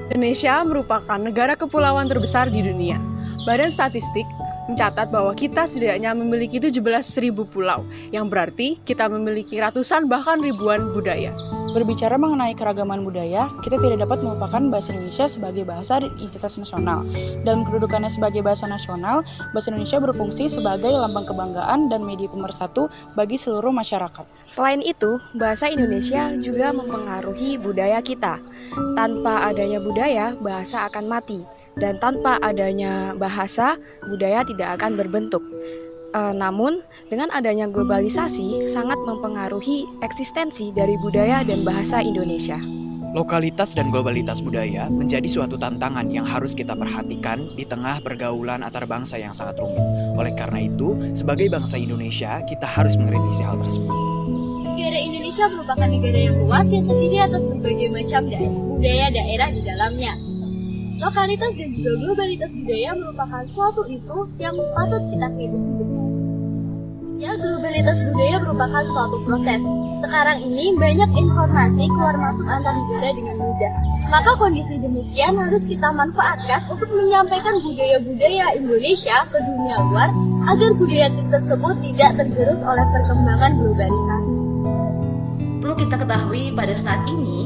Indonesia merupakan negara kepulauan terbesar di dunia. Badan Statistik mencatat bahwa kita setidaknya memiliki 17.000 pulau, yang berarti kita memiliki ratusan bahkan ribuan budaya. Berbicara mengenai keragaman budaya, kita tidak dapat melupakan bahasa Indonesia sebagai bahasa identitas nasional. Dalam kedudukannya sebagai bahasa nasional, bahasa Indonesia berfungsi sebagai lambang kebanggaan dan media pemersatu bagi seluruh masyarakat. Selain itu, bahasa Indonesia juga mempengaruhi budaya kita. Tanpa adanya budaya, bahasa akan mati. Dan tanpa adanya bahasa, budaya tidak akan berbentuk. Namun, dengan adanya globalisasi sangat mempengaruhi eksistensi dari budaya dan bahasa Indonesia. Lokalitas dan globalitas budaya menjadi suatu tantangan yang harus kita perhatikan di tengah pergaulan antar bangsa yang sangat rumit. Oleh karena itu, sebagai bangsa Indonesia, kita harus mengkritisi hal tersebut. Negara Indonesia merupakan negara yang luas yang terdiri atas berbagai macam budaya daerah di dalamnya. Lokalitas dan juga globalitas budaya merupakan suatu isu yang patut kita kritisi bersama. Ya, globalitas budaya merupakan suatu proses. Sekarang ini banyak informasi keluar masuk antar negara dengan mudah. Maka kondisi demikian harus kita manfaatkan untuk menyampaikan budaya-budaya Indonesia ke dunia luar agar budaya tersebut tidak tergerus oleh perkembangan globalisasi. Perlu kita ketahui pada saat ini,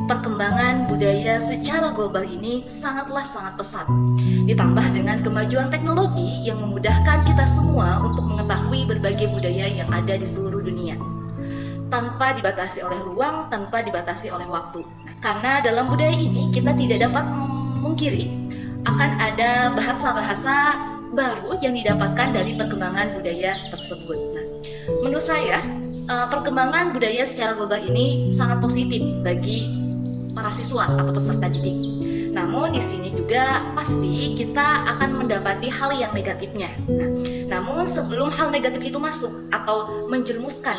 perkembangan budaya secara global ini sangat pesat. Ditambah dengan kemajuan teknologi yang memudahkan kita semua untuk mengetahui berbagai budaya yang ada di seluruh dunia. Tanpa dibatasi oleh ruang, tanpa dibatasi oleh waktu. Karena dalam budaya ini kita tidak dapat memungkiri akan ada bahasa-bahasa baru yang didapatkan dari perkembangan budaya tersebut. Nah, menurut saya, perkembangan budaya secara global ini sangat positif bagi para siswa atau peserta didik. Namun di sini juga pasti kita akan mendapati hal yang negatifnya. Namun sebelum hal negatif itu masuk atau menjerumuskan,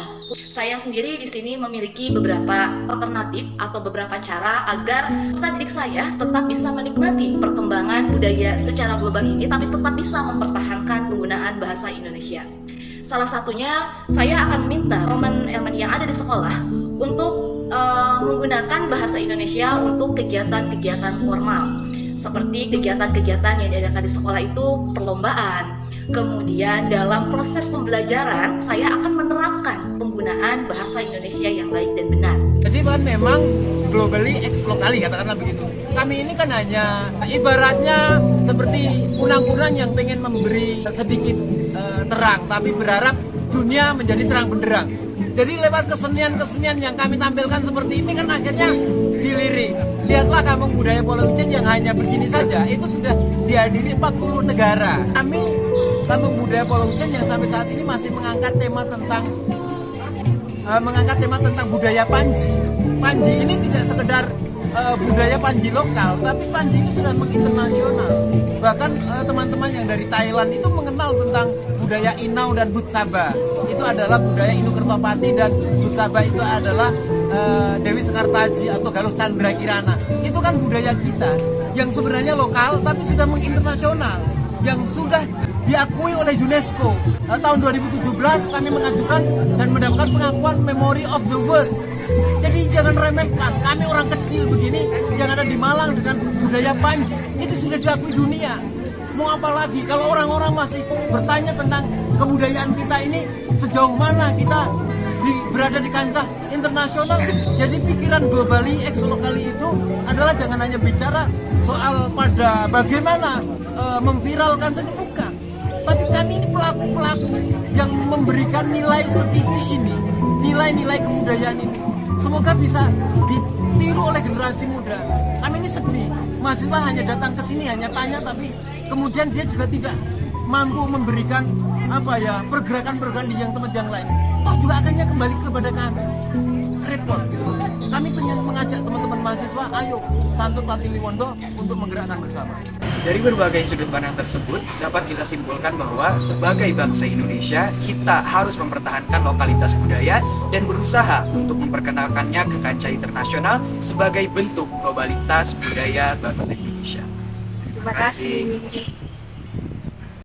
saya sendiri di sini memiliki beberapa alternatif atau beberapa cara agar peserta didik saya tetap bisa menikmati perkembangan budaya secara global ini, tapi tetap bisa mempertahankan penggunaan bahasa Indonesia. Salah satunya, saya akan minta elemen-elemen yang ada di sekolah untuk menggunakan bahasa Indonesia untuk kegiatan-kegiatan formal. Seperti kegiatan-kegiatan yang diadakan di sekolah itu perlombaan. Kemudian dalam proses pembelajaran, saya akan menerapkan penggunaan bahasa Indonesia yang baik dan benar. Jadi kan memang globally ex locally, katakanlah begitu. Kami ini kan hanya ibaratnya seperti kunang-kunang yang pengen memberi sedikit terang, tapi berharap dunia menjadi terang benderang. Jadi lewat kesenian-kesenian yang kami tampilkan seperti ini kan akhirnya dilirik. Lihatlah kampung budaya Pulau Ijen yang hanya begini saja, itu sudah dihadiri 40 negara. Kami kampung budaya Pulau Ijen yang sampai saat ini masih mengangkat tema tentang budaya Panji. Panji ini tidak sekedar budaya Panji lokal, tapi Panji ini sudah menginternasional. Bahkan teman-teman yang dari Thailand itu mengenal tentang budaya Inau dan Butsaba. Itu adalah budaya Inu Kertopati, dan Butsaba itu adalah Dewi Sekartaji atau Galuh Chandra Kirana. Itu kan budaya kita yang sebenarnya lokal tapi sudah menginternasional, yang sudah diakui oleh UNESCO. Tahun 2017 kami mengajukan dan mendapatkan pengakuan Memory of the World. Jadi jangan remehkan, kami orang kecil begini yang ada di Malang dengan budaya Panji, itu sudah diakui dunia. Mau apa lagi kalau orang-orang masih bertanya tentang kebudayaan kita ini sejauh mana kita berada di kancah internasional. Jadi pikiran globally ex locally itu adalah jangan hanya bicara soal pada bagaimana memviralkan saja, bukan. Tapi kami ini pelaku-pelaku yang memberikan nilai setitik ini, nilai-nilai kebudayaan ini. Semoga bisa ditiru oleh generasi muda. Kami ini sedih, mahasiswa hanya datang ke sini, hanya tanya, tapi kemudian dia juga tidak mampu memberikan pergerakan-pergerakan di yang tempat yang lain. Toh juga akannya kembali kepada kami. Repot gitu. Kami ingin mengajak teman-teman mahasiswa, ayo Santut Patiliwondo untuk menggerakkan bersama. Dari berbagai sudut pandang tersebut, dapat kita simpulkan bahwa sebagai bangsa Indonesia, kita harus mempertahankan lokalitas budaya dan berusaha untuk memperkenalkannya ke kancah internasional sebagai bentuk globalitas budaya bangsa Indonesia. Terima kasih.